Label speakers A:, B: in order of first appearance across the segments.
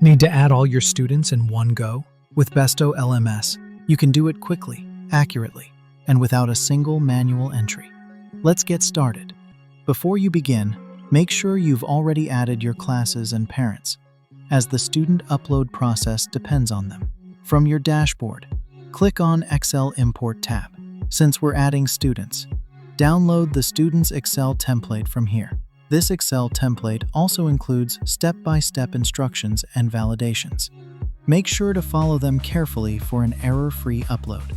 A: Need to add all your students in one go? With BestoLMS, you can do it quickly, accurately, and without a single manual entry. Let's get started. Before you begin, make sure you've already added your classes and parents, as the student upload process depends on them. From your dashboard, click on Excel Import tab. Since we're adding students, download the Students Excel template from here. This Excel template also includes step-by-step instructions and validations. Make sure to follow them carefully for an error-free upload.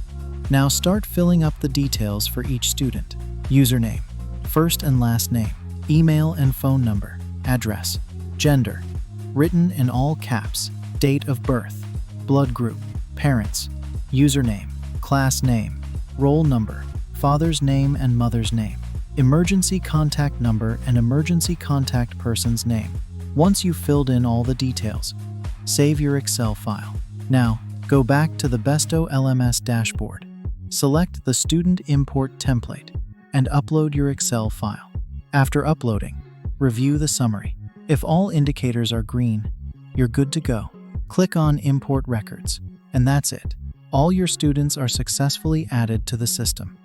A: Now start filling up the details for each student. Username, first and last name, email and phone number, address, gender, written in all caps, date of birth, blood group, parents, username, class name, roll number, father's name and mother's name, emergency contact number and emergency contact person's name. Once you've filled in all the details, save your Excel file. Now, go back to the BestoLMS dashboard. Select the Student Import template and upload your Excel file. After uploading, review the summary. If all indicators are green, you're good to go. Click on Import Records, and that's it. All your students are successfully added to the system,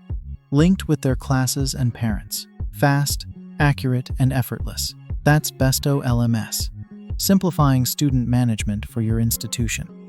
A: linked with their classes and parents. Fast, accurate, and effortless. That's BestoLMS, simplifying student management for your institution.